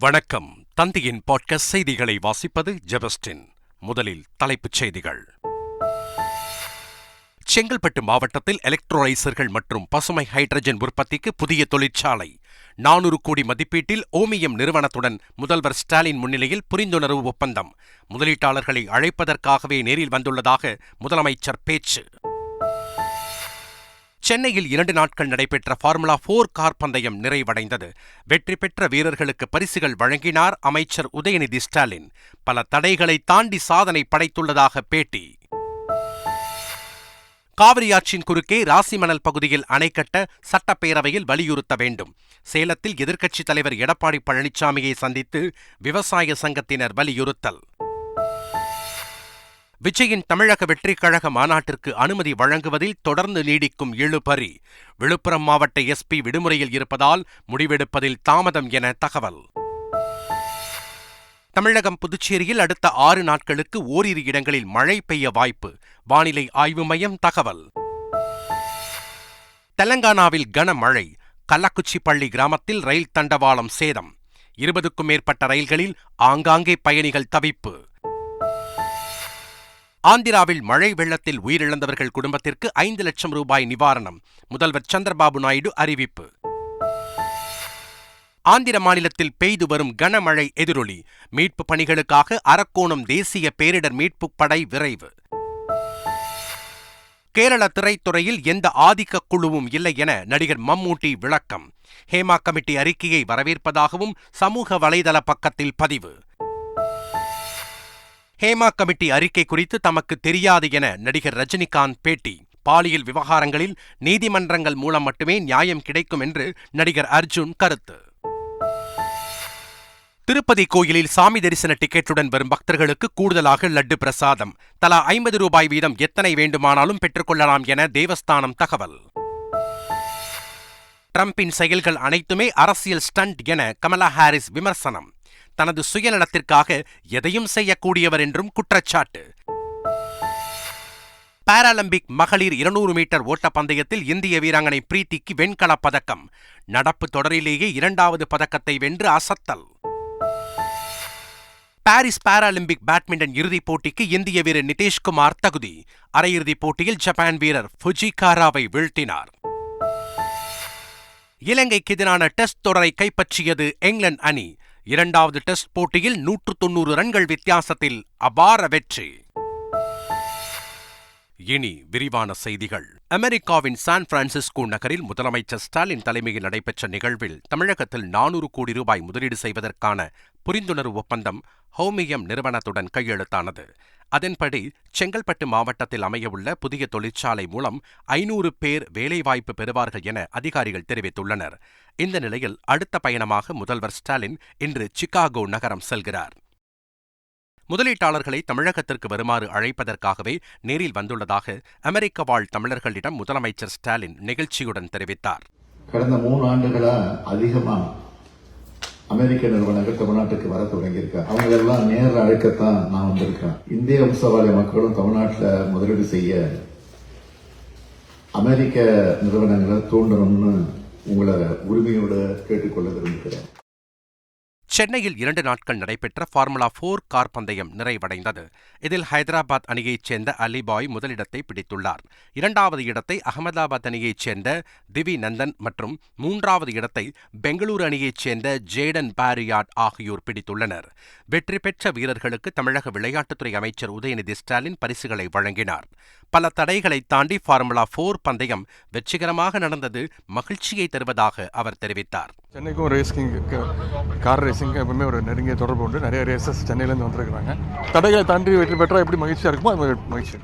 வணக்கம். தந்தையின் பாட்காஸ்ட் செய்திகளை வாசிப்பது ஜெபஸ்டின். முதலில் தலைப்புச் செய்திகள். செங்கல்பட்டு மாவட்டத்தில் எலக்ட்ரோலைசர்கள் மற்றும் பசுமை ஹைட்ரஜன் உற்பத்திக்கு புதிய தொழிற்சாலை. 400 கோடி மதிப்பீட்டில் ஓமியம் நிறுவனத்துடன் முதல்வர் ஸ்டாலின் முன்னிலையில் புரிந்துணர்வு ஒப்பந்தம். முதலீட்டாளர்களை அழைப்பதற்காகவே நேரில் வந்துள்ளதாக முதலமைச்சர் பேச்சு. சென்னையில் 2 நாட்கள் நடைபெற்ற ஃபார்முலா 4 கார் பந்தயம் நிறைவடைந்தது. வெற்றி பெற்ற வீரர்களுக்கு பரிசுகள் வழங்கினார் அமைச்சர் உதயநிதி ஸ்டாலின். பல தடைகளை தாண்டி சாதனை படைத்துள்ளதாக பேட்டி. காவிரியாற்றின் குறுக்கே ராசிமணல் பகுதியில் அணை கட்ட சட்டப்பேரவையில் வலியுறுத்த வேண்டும். சேலத்தில் எதிர்க்கட்சித் தலைவர் எடப்பாடி பழனிசாமியை சந்தித்து விவசாய சங்கத்தினர் வலியுறுத்தல். விஜயின் தமிழக வெற்றிக் கழக மாநாட்டிற்கு அனுமதி வழங்குவதில் தொடர்ந்து நீடிக்கும் இழுபறி. விழுப்புரம் மாவட்ட எஸ்பி விடுமுறையில் இருப்பதால் முடிவெடுப்பதில் தாமதம் என தகவல். தமிழகம் புதுச்சேரியில் அடுத்த 6 நாட்களுக்கு ஓரிரு இடங்களில் மழை பெய்ய வாய்ப்பு. வானிலை ஆய்வு மையம் தகவல். தெலங்கானாவில் கனமழை. கள்ளக்குச்சிப்பள்ளி கிராமத்தில் ரயில் தண்டவாளம் சேதம். 20க்கும் மேற்பட்ட ரயில்களில் ஆங்காங்கே பயணிகள் தவிப்பு. ஆந்திராவில் மழை வெள்ளத்தில் உயிரிழந்தவர்கள் குடும்பத்திற்கு 5 லட்சம் ரூபாய் நிவாரணம். முதல்வர் சந்திரபாபு நாயுடு அறிவிப்பு. ஆந்திர மாநிலத்தில் பெய்து வரும் கனமழை எதிரொலி. மீட்பு பணிகளுக்காக அரக்கோணம் தேசிய பேரிடர் மீட்புப் படை விரைவு. கேரள திரைத்துறையில் எந்த ஆதிக்க குழுவும் இல்லை என நடிகர் மம்மூட்டி விளக்கம். ஹேமா கமிட்டி அறிக்கையை வரவேற்பதாகவும் சமூக வலைதள பக்கத்தில் பதிவு. ஹேமா கமிட்டி அறிக்கை குறித்து தமக்கு தெரியாது என நடிகர் ரஜினிகாந்த் பேட்டி. பாலியல் விவகாரங்களில் நீதிமன்றங்கள் மூலம் மட்டுமே நியாயம் கிடைக்கும் என்று நடிகர் அர்ஜுன் கருத்து. திருப்பதி கோயிலில் சாமி தரிசன டிக்கெட்டுடன் வரும் பக்தர்களுக்கு கூடுதலாக லட்டு பிரசாதம். தலா 50 ரூபாய் வீதம் எத்தனை வேண்டுமானாலும் பெற்றுக்கொள்ளலாம் என தேவஸ்தானம் தகவல். டிரம்பின் செயல்கள் அனைத்துமே அரசியல் ஸ்டண்ட் என கமலா ஹாரிஸ் விமர்சனம். தனது சுயநலத்திற்காக எதையும் செய்யக்கூடியவர் என்றும் குற்றச்சாட்டு. பாராலிம்பிக் மகளிர் 200 மீட்டர் ஓட்டப்பந்தயத்தில் இந்திய வீராங்கனை பிரீத்திக்கு வெண்கலப் பதக்கம். நடப்பு தொடரிலேயே 2வது பதக்கத்தை வென்று அசத்தல். பாரிஸ் பாராலிம்பிக் பேட்மிண்டன் இறுதிப் போட்டிக்கு இந்திய வீரர் நிதேஷ்குமார் தகுதி. அரையிறுதிப் போட்டியில் ஜப்பான் வீரர் ஃபுஜிகாராவை வீழ்த்தினார். இலங்கைக்கு எதிரான டெஸ்ட் தொடரை கைப்பற்றியது இங்கிலாந்து அணி. 2வது டெஸ்ட் போட்டியில் 190 ரன்கள் வித்தியாசத்தில் அபார வெற்றி. இனி விரிவான செய்திகள். அமெரிக்காவின் சான் பிரான்சிஸ்கோ நகரில் முதலமைச்சர் ஸ்டாலின் தலைமையில் நடைபெற்ற நிகழ்வில் தமிழகத்தில் 400 கோடி ரூபாய் முதலீடு செய்வதற்கான புரிந்துணர்வு ஒப்பந்தம் ஓமியம் நிறுவனத்துடன் கையெழுத்தானது. அதன்படி செங்கல்பட்டு மாவட்டத்தில் அமையவுள்ள புதிய தொழிற்சாலை மூலம் 500 பேர் வேலைவாய்ப்பு பெறுவார்கள் என அதிகாரிகள் தெரிவித்துள்ளனர். இந்த நிலையில் அடுத்த பயணமாக முதல்வர் ஸ்டாலின் இன்று சிகாகோ நகரம் செல்கிறார். முதலீட்டாளர்களை தமிழகத்திற்கு வருமாறு அழைப்பதற்காகவே நேரில் வந்துள்ளதாக அமெரிக்க வாழ் தமிழர்களிடம் முதலமைச்சர் ஸ்டாலின் நெகிழ்ச்சியுடன் தெரிவித்தார். கடந்த 3 ஆண்டுகளா அதிகமா அமெரிக்க நிறுவனங்கள் தமிழ்நாட்டுக்கு வர தொடங்கியிருக்காங்க. அவங்க எல்லாம் நேரில் அழைக்கத்தான் நான் வந்திருக்கேன். இந்திய வம்சாவளி மக்களும் தமிழ்நாட்டில் முதலீடு செய்ய அமெரிக்க நிறுவனங்களை தூண்டணும்னு உங்களை உரிமையோடு கேட்டுக்கொள்ள விரும்புகிறேன். சென்னையில் 2 நாட்கள் நடைபெற்ற ஃபார்முலா 4 கார் பந்தயம் நிறைவடைந்தது. இதில் ஹைதராபாத் அணியைச் சேர்ந்த அலிபாய் முதலிடத்தை பிடித்துள்ளார். 2வது இடத்தை அகமதாபாத் அணியைச் சேர்ந்த திவி நந்தன் மற்றும் 3வது இடத்தை பெங்களூரு அணியைச் சேர்ந்த ஜேடன் பாரியாட் ஆகியோர் பிடித்துள்ளனர். வெற்றி பெற்ற வீரர்களுக்கு தமிழக விளையாட்டுத்துறை அமைச்சர் உதயநிதி ஸ்டாலின் பரிசுகளை வழங்கினார். பல தடைகளை தாண்டி ஃபார்முலா 4 பந்தயம் வெற்றிகரமாக நடந்தது மகிழ்ச்சியை தருவதாக அவர் தெரிவித்தார். சென்னைக்கும் ரேசிங் கார் ரேசிங்கும் எப்பவுமே ஒரு நெருங்கிய தொடர்பு உண்டு. நிறைய ரேசஸ் சென்னையிலேருந்து வந்திருக்கிறாங்க. தடைகளை தாண்டி வெற்றி பெற்றால் எப்படி மகிழ்ச்சியாக இருக்குமோ அது மகிழ்ச்சி.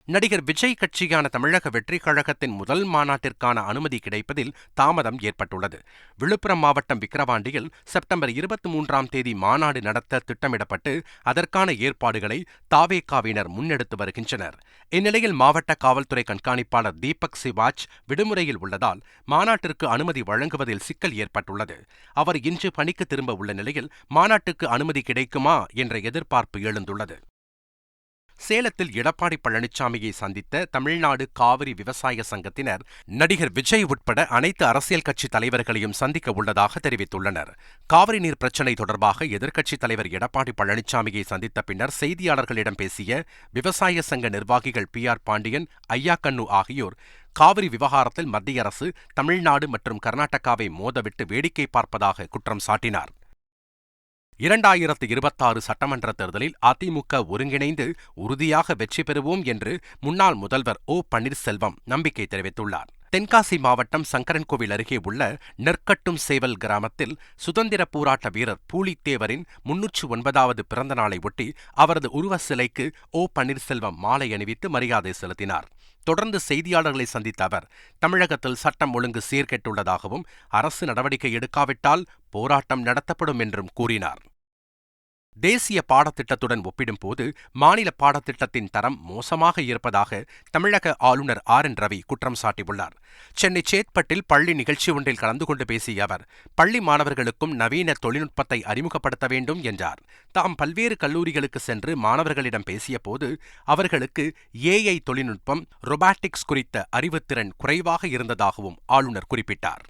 நடிகர் விஜய் கட்சியான தமிழக வெற்றிக் கழகத்தின் முதல் மாநாட்டிற்கான அனுமதி கிடைப்பதில் தாமதம் ஏற்பட்டுள்ளது. விழுப்புரம் மாவட்டம் விக்கிரவாண்டியில் செப்டம்பர் 23ஆம் தேதி மாநாடு நடத்த திட்டமிடப்பட்டு அதற்கான ஏற்பாடுகளை தாவேகாவினர் முன்னெடுத்து வருகின்றனர். இந்நிலையில் மாவட்ட காவல்துறை கண்காணிப்பாளர் தீபக் சிவாஜ் விடுமுறையில் உள்ளதால் மாநாட்டிற்கு அனுமதி வழங்குவதில் சிக்கல் ஏற்பட்டுள்ளது. அவர் இன்று பணிக்கு திரும்ப உள்ள நிலையில் மாநாட்டுக்கு அனுமதி கிடைக்குமா என்ற எதிர்பார்ப்பு எழுந்துள்ளது. சேலத்தில் எடப்பாடி பழனிசாமியை சந்தித்த தமிழ்நாடு காவிரி விவசாய சங்கத்தினர் நடிகர் விஜய் உட்பட அனைத்து அரசியல் கட்சி தலைவர்களையும் சந்திக்க உள்ளதாக தெரிவித்துள்ளனர். காவிரி நீர் பிரச்சினை தொடர்பாக எதிர்க்கட்சித் தலைவர் எடப்பாடி பழனிசாமியை சந்தித்த பின்னர் செய்தியாளர்களிடம் பேசிய விவசாய சங்க நிர்வாகிகள் PR பாண்டியன், ஐயாக்கண்ணு ஆகியோர் காவிரி விவகாரத்தில் மத்திய அரசு தமிழ்நாடு மற்றும் கர்நாடகாவை மோதவிட்டு வேடிக்கை பார்ப்பதாக குற்றம் சாட்டினார். 2026 சட்டமன்ற தேர்தலில் அதிமுக ஒருங்கிணைந்து உறுதியாக வெற்றி பெறுவோம் என்று முன்னாள் முதல்வர் பன்னீர்செல்வம் நம்பிக்கை தெரிவித்துள்ளார். தென்காசி மாவட்டம் சங்கரன்கோவில் அருகே உள்ள நெற்கட்டும் சேவல் கிராமத்தில் சுதந்திர போராட்ட வீரர் பூலித்தேவரின் 309வது பிறந்த நாளை ஒட்டி அவரது உருவ சிலைக்கு பன்னீர்செல்வம் மாலை அணிவித்து மரியாதை செலுத்தினார். தொடர்ந்து செய்தியாளர்களை சந்தித்த அவர், தமிழகத்தில் சட்டம் ஒழுங்கு சீர்கெட்டுள்ளதாகவும் அரசு நடவடிக்கை எடுக்காவிட்டால் போராட்டம் நடத்தப்படும் என்றும் கூறினார். தேசிய பாடத்திட்டத்துடன் ஒப்பிடும்போது மாநில பாடத்திட்டத்தின் தரம் மோசமாக இருப்பதாக தமிழக ஆளுநர் RN ரவி குற்றம் சாட்டியுள்ளார். சென்னை சேத்பட்டில் பள்ளி நிகழ்ச்சி ஒன்றில் கலந்து கொண்டு பேசிய அவர், பள்ளி மாணவர்களுக்கும் நவீன தொழில்நுட்பத்தை அறிமுகப்படுத்த வேண்டும் என்றார். தாம் பல்வேறு கல்லூரிகளுக்கு சென்று மாணவர்களிடம் பேசியபோது அவர்களுக்கு AI தொழில்நுட்பம், ரொபாட்டிக்ஸ் குறித்த அறிவுத்திறன் குறைவாக இருந்ததாகவும் ஆளுநர் குறிப்பிட்டார்.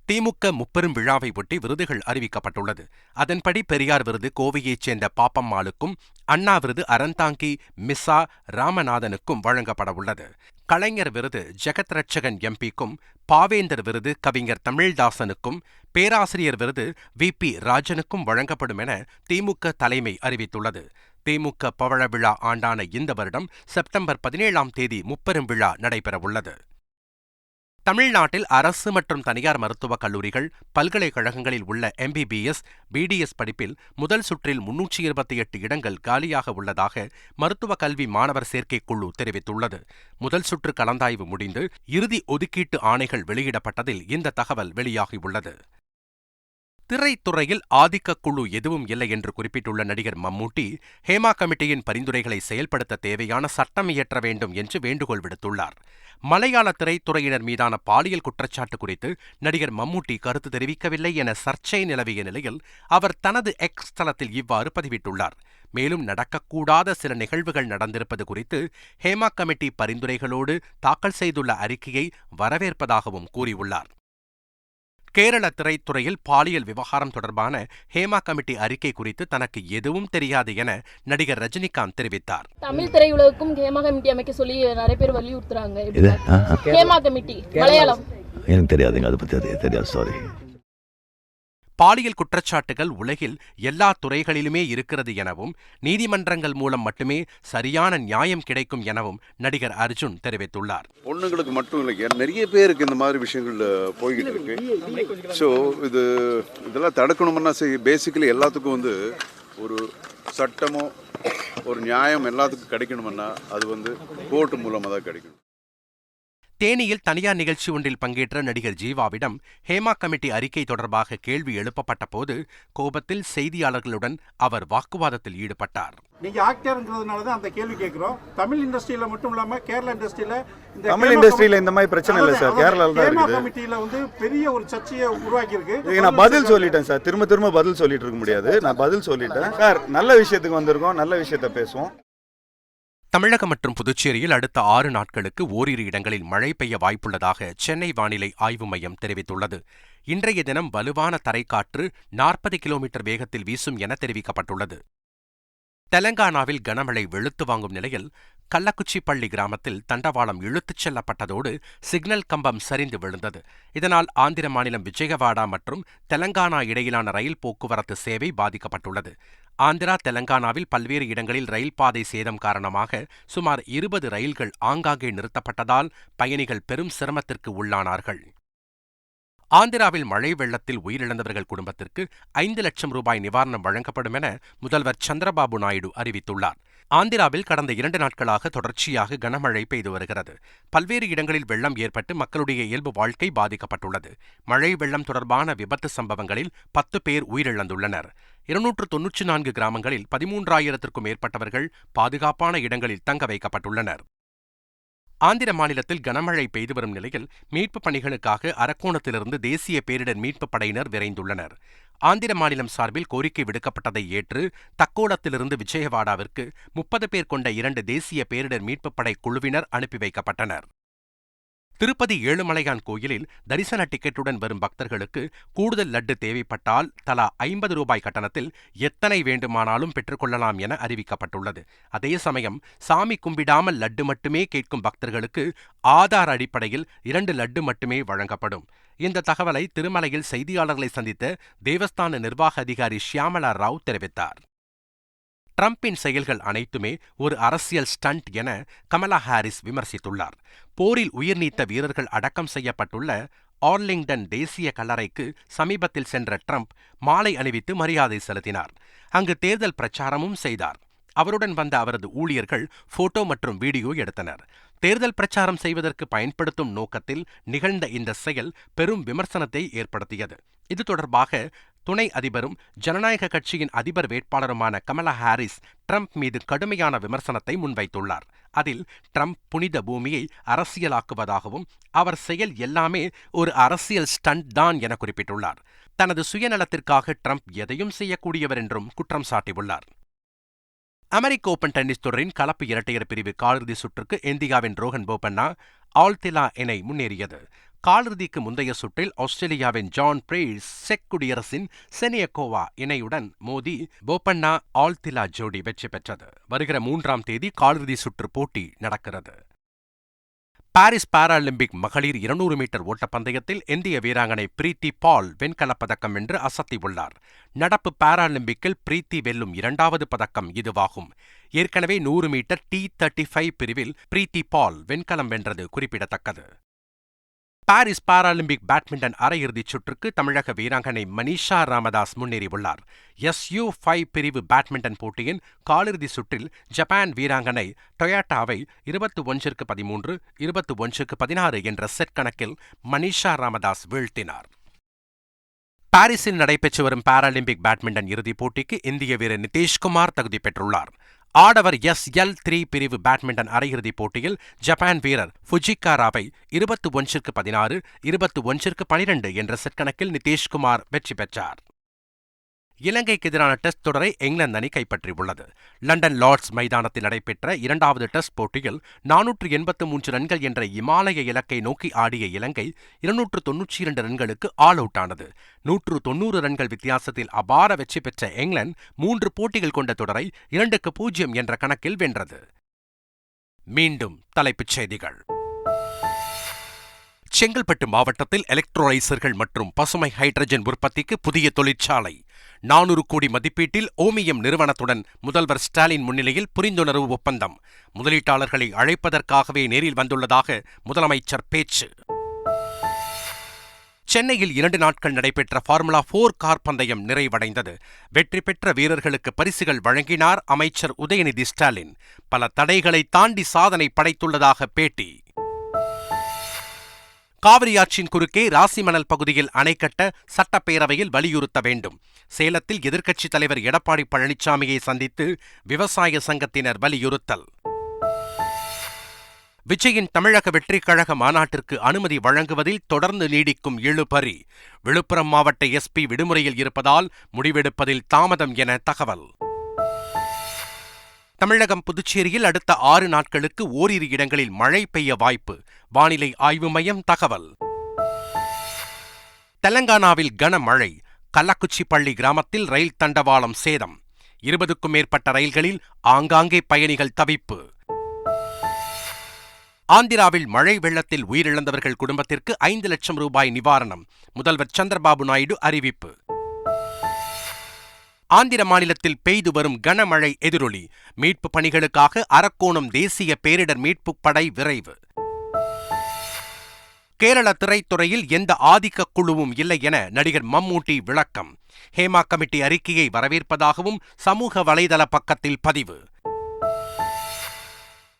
திமுக முப்பெரும் விழாவை ஒட்டி விருதுகள் அறிவிக்கப்பட்டுள்ளது. அதன்படி பெரியார் விருது கோவையைச் சேர்ந்த பாப்பம்மாளுக்கும், அண்ணா விருது அறந்தாங்கி மிஸ்ஸா ராமநாதனுக்கும் வழங்கப்படவுள்ளது. கலைஞர் விருது ஜெகத் ரட்சகன் MP-க்கும், பாவேந்தர் விருது கவிஞர் தமிழ்தாசனுக்கும், பேராசிரியர் விருது VP ராஜனுக்கும் வழங்கப்படும் என திமுக தலைமை அறிவித்துள்ளது. திமுக பவழ விழா ஆண்டான இந்த வருடம் செப்டம்பர் 17ஆம் தேதி முப்பெரும் விழா நடைபெறவுள்ளது. தமிழ்நாட்டில் அரசு மற்றும் தனியார் மருத்துவக் கல்லூரிகள், பல்கலைக்கழகங்களில் உள்ள MBBS, BDS படிப்பில் முதல் சுற்றில் 328 இடங்கள் காலியாக உள்ளதாக மருத்துவக் கல்வி மாணவர் சேர்க்கைக் குழு தெரிவித்துள்ளது. முதல் சுற்று கலந்தாய்வு முடிந்து இறுதி ஒதுக்கீட்டு ஆணைகள் வெளியிடப்பட்டதில் இந்த தகவல் வெளியாகியுள்ளது. திரைத்துறையில் ஆதிக்க குழு எதுவும் இல்லை என்று குறிப்பிட்டுள்ள நடிகர் மம்மூட்டி, ஹேமா கமிட்டியின் பரிந்துரைகளை செயல்படுத்த தேவையான சட்டம் இயற்ற வேண்டும் என்று வேண்டுகோள் விடுத்துள்ளார். மலையாள திரைத்துறையினர் மீதான பாலியல் குற்றச்சாட்டு குறித்து நடிகர் மம்மூட்டி கருத்து தெரிவிக்கவில்லை என சர்ச்சை நிலவிய நிலையில் அவர் தனது X தளத்தில் இவ்வாறு பதிவிட்டுள்ளார். மேலும் நடக்கக்கூடாத சில நிகழ்வுகள் நடந்திருப்பது குறித்து ஹேமா கமிட்டி பரிந்துரைகளோடு தாக்கல் செய்துள்ள அறிக்கையை வரவேற்பதாகவும் கூறியுள்ளார். கேரள திரைத்துறையில் பாலியல் விவகாரம் தொடர்பான ஹேமா கமிட்டி அறிக்கை குறித்து தனக்கு எதுவும் தெரியாது என நடிகர் ரஜினிகாந்த் தெரிவித்தார். தமிழ் திரையுலகுக்கும் ஹேமா கமிட்டி அமைக்க சொல்லி நிறைய பேர் வலியுறுத்துறாங்க. ஹேமா கமிட்டி மலையாளம் எனக்கு தெரியாதுங்க, அதை பத்தி தெரியாது, சாரி. பாலியல் குற்றச்சாட்டுகள் உலகில் எல்லா துறைகளிலுமே இருக்கிறது எனவும் நீதிமன்றங்கள் மூலம் மட்டுமே சரியான நியாயம் கிடைக்கும் எனவும் நடிகர் அர்ஜுன் தெரிவித்துள்ளார். பொண்ணுங்களுக்கு மட்டும் இல்லை, நிறைய பேருக்கு இந்த மாதிரி விஷயங்கள் போய்கிட்டு இருக்கு. ஸோ இதெல்லாம் தடுக்கணும்னா பேசிக்கலி எல்லாத்துக்கும் ஒரு சட்டமோ ஒரு நியாயம் எல்லாத்துக்கும் கிடைக்கணும்னா அது கோர்ட்டு மூலமாக தான் கிடைக்கணும். தேனியில் தனியார் நிகழ்ச்சி ஒன்றில் பங்கேற்ற நடிகர் ஜீவாவிடம் ஹேமா கமிட்டி அறிக்கை தொடர்பாக கேள்வி எழுப்பப்பட்ட போது கோபத்தில் செய்தியாளர்களுடன் அவர் வாக்குவாதத்தில் ஈடுபட்டார். நீங்க ஆக்டர்ங்கிறதுனால தான் அந்த கேள்வி கேட்கிறோம். தமிழ் இண்டஸ்ட்ரியில மட்டும் இல்லாம கேரளா இண்டஸ்ட்ரியில இந்த மாதிரி பிரச்சனை இல்லை சார். கேரளால தான் இருக்குது. கமிட்டியில பெரிய ஒரு சர்ச்சையை உருவாக்கி இருக்கு. நான் பதில் சொல்லிட்டேன் சார். திரும்ப பதில் சொல்லிட்டு இருக்க முடியாது. நான் பதில் சொல்லிட்டேன் சார். நல்ல விஷயத்துக்கு வந்திருக்கோம், நல்ல விஷயத்தை பேசுவோம். தமிழகம் மற்றும் புதுச்சேரியில் அடுத்த 6 நாட்களுக்கு ஓரிரு இடங்களில் மழை பெய்ய வாய்ப்புள்ளதாக சென்னை வானிலை ஆய்வு மையம் தெரிவித்துள்ளது. இன்றைய தினம் வலுவான தரைக்காற்று 40 கிலோமீட்டர் வேகத்தில் வீசும் என தெரிவிக்கப்பட்டுள்ளது. தெலங்கானாவில் கனமழை வெளுத்து வாங்கும் நிலையில் கள்ளக்குச்சிப்பள்ளி கிராமத்தில் தண்டவாளம் இழுத்துச் செல்லப்பட்டதோடு சிக்னல் கம்பம் சரிந்து விழுந்தது. இதனால் ஆந்திர மாநிலம் விஜயவாடா மற்றும் தெலங்கானா இடையிலான ரயில் போக்குவரத்து சேவை பாதிக்கப்பட்டுள்ளது. ஆந்திரா, தெலங்கானாவில் பல்வேறு இடங்களில் ரயில் பாதை சேதம் காரணமாக சுமார் 20 ரயில்கள் ஆங்காங்கே நிறுத்தப்பட்டதால் பயணிகள் பெரும் சிரமத்திற்கு உள்ளானார்கள். ஆந்திராவில் மழை வெள்ளத்தில் உயிரிழந்தவர்கள் குடும்பத்திற்கு 5 லட்சம் ரூபாய் நிவாரணம் வழங்கப்படும் என முதல்வர் சந்திரபாபு நாயுடு அறிவித்துள்ளார். ஆந்திராவில் கடந்த 2 நாட்களாக தொடர்ச்சியாக கனமழை பெய்து வருகிறது. பல்வேறு இடங்களில் வெள்ளம் ஏற்பட்டு மக்களுடைய இயல்பு வாழ்க்கை பாதிக்கப்பட்டுள்ளது. மழை வெள்ளம் தொடர்பான விபத்து சம்பவங்களில் 10 பேர் உயிரிழந்துள்ளனர். 294 கிராமங்களில் 13,000த்திற்கும் மேற்பட்டவர்கள் பாதுகாப்பான இடங்களில் தங்க வைக்கப்பட்டுள்ளனர். ஆந்திர மாநிலத்தில் கனமழை பெய்து வரும் நிலையில் மீட்புப் பணிகளுக்காக அரக்கோணத்திலிருந்து தேசிய பேரிடர் மீட்புப் படையினர் விரைந்துள்ளனர். ஆந்திர மாநிலம் சார்பில் கோரிக்கை விடுக்கப்பட்டதை ஏற்று தக்கோலத்திலிருந்து விஜயவாடாவிற்கு 30 பேர் கொண்ட 2 தேசிய பேரிடர் மீட்புப் படை குழுவினர் அனுப்பி வைக்கப்பட்டனர். திருப்பதி ஏழுமலையான் கோயிலில் தரிசன டிக்கெட்டுடன் வரும் பக்தர்களுக்கு கூடுதல் லட்டு தேவைப்பட்டால் தலா 50 ரூபாய் கட்டணத்தில் எத்தனை வேண்டுமானாலும் பெற்றுக்கொள்ளலாம் என அறிவிக்கப்பட்டுள்ளது. அதே சமயம் சாமி கும்பிடாமல் லட்டு மட்டுமே கேட்கும் பக்தர்களுக்கு ஆதார் அடிப்படையில் 2 லட்டு மட்டுமே வழங்கப்படும். இந்த தகவலை திருமலையில் செய்தியாளர்களை சந்தித்த தேவஸ்தான நிர்வாக அதிகாரி ஷியாமலா ராவ் தெரிவித்தார். ட்ரம்பின் செயல்கள் அனைத்துமே ஒரு அரசியல் ஸ்டண்ட் என கமலா ஹாரிஸ் விமர்சித்துள்ளார். போரில் உயிர் நீத்த வீரர்கள் அடக்கம் செய்யப்பட்டுள்ள ஆர்லிங்டன் தேசிய கல்லறைக்கு சமீபத்தில் சென்ற ட்ரம்ப் மாலை அணிவித்து மரியாதை செலுத்தினார். அங்கு தேர்தல் பிரச்சாரமும் செய்தார். அவருடன் வந்த அவரது ஊழியர்கள் போட்டோ மற்றும் வீடியோ எடுத்தனர். தேர்தல் பிரச்சாரம் செய்வதற்கு பயன்படுத்தும் நோக்கத்தில் நிகழ்ந்த இந்த செயல் பெரும் விமர்சனத்தை ஏற்படுத்தியது. இது தொடர்பாக துணை அதிபரும் ஜனநாயக கட்சியின் அதிபர் வேட்பாளருமான கமலா ஹாரிஸ் ட்ரம்ப் மீது கடுமையான விமர்சனத்தை முன்வைத்துள்ளார். அதில் ட்ரம்ப் புனித பூமியை அரசியலாக்குவதாகவும் அவர் செயல் எல்லாமே ஒரு அரசியல் ஸ்டண்ட் தான் என குறிப்பிட்டுள்ளார். தனது சுயநலத்திற்காக ட்ரம்ப் எதையும் செய்யக்கூடியவர் என்றும் குற்றம் சாட்டியுள்ளார். அமெரிக்க ஓபன் டென்னிஸ் தொடரின் கலப்பு இரட்டையர் பிரிவு காலிறுதி சுற்றுக்கு இந்தியாவின் ரோஹன் போபண்ணா ஆல்திலா இணை முன்னேறியது. காலிறுதிக்கு முந்தைய சுற்றில் ஆஸ்திரேலியாவின் ஜான் பிரேஸ் செக் குடியரசின் செனியகோவா இணையுடன் மோதி போபண்ணா ஆல்திலா ஜோடி வெற்றி பெற்றது. வருகிற 3ஆம் தேதி காலிறுதி சுற்று போட்டி நடக்கிறது. பாரிஸ் பாராலிம்பிக் மகளிர் 200 மீட்டர் ஓட்டப்பந்தயத்தில் இந்திய வீராங்கனை பிரீத்தி பால் வெண்கலப் பதக்கம் வென்று அசத்தியுள்ளார். நடப்பு பாராலிம்பிக்கில் பிரீத்தி வெல்லும் 2வது பதக்கம் இதுவாகும். ஏற்கனவே 100 மீட்டர் T35 பிரிவில் பிரீத்தி பால் வெண்கலம் வென்றது குறிப்பிடத்தக்கது. பாரிஸ் பாராலிம்பிக் பேட்மிண்டன் அரையிறுதிச் சுற்றுக்கு தமிழக வீராங்கனை மனிஷா ராமதாஸ் முன்னேறியுள்ளார். SU5 பிரிவு பேட்மிண்டன் போட்டியின் காலிறுதி சுற்றில் ஜப்பான் வீராங்கனை டொயோட்டாவை 21-13, 21-16 என்ற செட் கணக்கில் மனிஷா ராமதாஸ் வீழ்த்தினார். பாரிஸில் நடைபெற்று வரும் பாராலிம்பிக் பேட்மிண்டன் இறுதிப் போட்டிக்கு இந்திய வீரர் நிதேஷ்குமார் தகுதி பெற்றுள்ளார். ஆடவர் SL3 பிரிவு பேட்மிண்டன் அரையிறுதிப் போட்டியில் ஜப்பான் வீரர் ஃபுஜிகாராவை 21-16, 21-12 என்ற செட் கணக்கில் நிதேஷ்குமார் வெற்றி பெற்றார். இலங்கைக்கு எதிரான டெஸ்ட் தொடரை இங்கிலாந்து அணி கைப்பற்றியுள்ளது. லண்டன் லார்ட்ஸ் மைதானத்தில் நடைபெற்ற 2வது டெஸ்ட் போட்டியில் 483 ரன்கள் என்ற இமாலய இலக்கை நோக்கி ஆடிய இலங்கை 292 ரன்களுக்கு ஆல் அவுட் ஆனது. 190 ரன்கள் வித்தியாசத்தில் அபார வெற்றி பெற்ற இங்கிலாந்து 3 போட்டிகள் கொண்ட தொடரை 2-0 என்ற கணக்கில் வென்றது. மீண்டும் தலைப்புச் செய்திகள். செங்கல்பட்டு மாவட்டத்தில் எலக்ட்ரோலைசர்கள் மற்றும் பசுமை ஹைட்ரஜன் உற்பத்திக்கு புதிய தொழிற்சாலை. 400 கோடி மதிப்பீட்டில் ஓமியம் நிறுவனத்துடன் முதல்வர் ஸ்டாலின் முன்னிலையில் புரிந்துணர்வு ஒப்பந்தம். முதலீட்டாளர்களை அழைப்பதற்காகவே நேரில் வந்துள்ளதாக முதலமைச்சர் பேச்சு. சென்னையில் 2 நாட்கள் நடைபெற்ற ஃபார்முலா 4 கார் பந்தயம் நிறைவடைந்தது. வெற்றி பெற்ற வீரர்களுக்கு பரிசுகள் வழங்கினார் அமைச்சர் உதயநிதி ஸ்டாலின். பல தடைகளை தாண்டி சாதனை படைத்துள்ளதாக பேட்டி. காவிரி ஆற்றின் குறுக்கே ராசிமணல் பகுதியில் அணை கட்ட சட்டப்பேரவையில் வலியுறுத்த வேண்டும். சேலத்தில் எதிர்க்கட்சித் தலைவர் எடப்பாடி பழனிசாமியை சந்தித்து விவசாய சங்கத்தினர் வலியுறுத்தல். விஜயின் தமிழக வெற்றிக் கழக மாநாட்டிற்கு அனுமதி வழங்குவதில் தொடர்ந்து நீடிக்கும் இழுபறி. விழுப்புரம் மாவட்ட SP விடுமுறையில் இருப்பதால் முடிவெடுப்பதில் தாமதம் என தகவல். தமிழகம் புதுச்சேரியில் அடுத்த 6 நாட்களுக்கு ஓரிரு இடங்களில் மழை பெய்ய வாய்ப்பு. வானிலை ஆய்வு மையம் தகவல். தெலங்கானாவில் கனமழை. கள்ளக்குச்சிப்பள்ளி கிராமத்தில் ரயில் தண்டவாளம் சேதம். 20க்கும் மேற்பட்ட ரயில்களில் ஆங்காங்கே பயணிகள் தவிப்பு. ஆந்திராவில் மழை வெள்ளத்தில் உயிரிழந்தவர்கள் குடும்பத்திற்கு 5 லட்சம் ரூபாய் நிவாரணம். முதல்வர் சந்திரபாபு நாயுடு அறிவிப்பு. ஆந்திர மாநிலத்தில் பெய்து வரும் கனமழை எதிரொலி. மீட்பு பணிகளுக்காக அரக்கோணம் தேசிய பேரிடர் மீட்புப் படை விரைவு. கேரள திரைத்துறையில் எந்த ஆதிக்க குழுவும் இல்லை என நடிகர் மம்மூட்டி விளக்கம். ஹேமா கமிட்டி அறிக்கையை வரவேற்பதாகவும் சமூக வலைதள பக்கத்தில் பதிவு.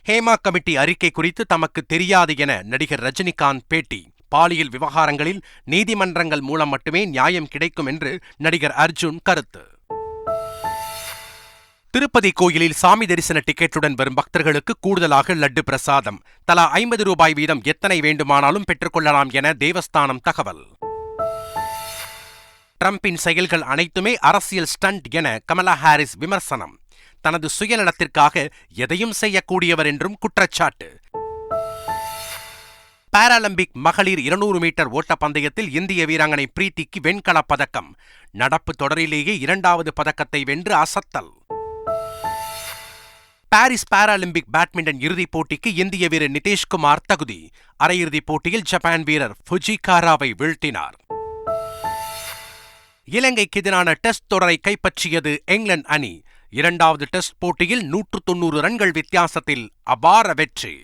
ஹேமா கமிட்டி அறிக்கை குறித்து தமக்கு தெரியாது என நடிகர் ரஜினிகாந்த் பேட்டி. பாலியல் விவகாரங்களில் நீதிமன்றங்கள் மூலம் மட்டுமே நியாயம் கிடைக்கும் என்று நடிகர் அர்ஜுன் கருத்து. திருப்பதி கோயிலில் சாமி தரிசன டிக்கெட்டுடன் வரும் பக்தர்களுக்கு கூடுதலாக லட்டு பிரசாதம். தலா 50 ரூபாய் வீதம் எத்தனை வேண்டுமானாலும் பெற்றுக்கொள்ளலாம் என தேவஸ்தானம் தகவல். ட்ரம்பின் செயல்கள் அனைத்துமே அரசியல் ஸ்டண்ட் என கமலா ஹாரிஸ் விமர்சனம். தனது சுயநலத்திற்காக எதையும் செய்யக்கூடியவர் என்றும் குற்றச்சாட்டு. பாராலிம்பிக் மகளிர் 200 மீட்டர் ஓட்டப்பந்தயத்தில் இந்திய வீராங்கனை பிரீத்திக்கு வெண்கலப் பதக்கம். நடப்பு தொடரிலேயே 2வது பதக்கத்தை வென்று அசத்தல். பாரிஸ் பாராலிம்பிக் பேட்மிண்டன் இறுதிப் போட்டிக்கு இந்திய வீரர் நிதேஷ்குமார் தகுதி. அரையிறுதிப் போட்டியில் ஜப்பான் வீரர் ஃபுஜிகாராவை வீழ்த்தினார். இலங்கைக்கு எதிரான டெஸ்ட் தொடரை கைப்பற்றியது இங்கிலாந்து அணி. 2வது டெஸ்ட் போட்டியில் 190 ரன்கள் வித்தியாசத்தில் அபார வெற்றி.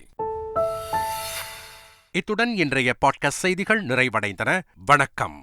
இத்துடன் இன்றைய பாட்காஸ்ட் செய்திகள் நிறைவடைந்தன. வணக்கம்.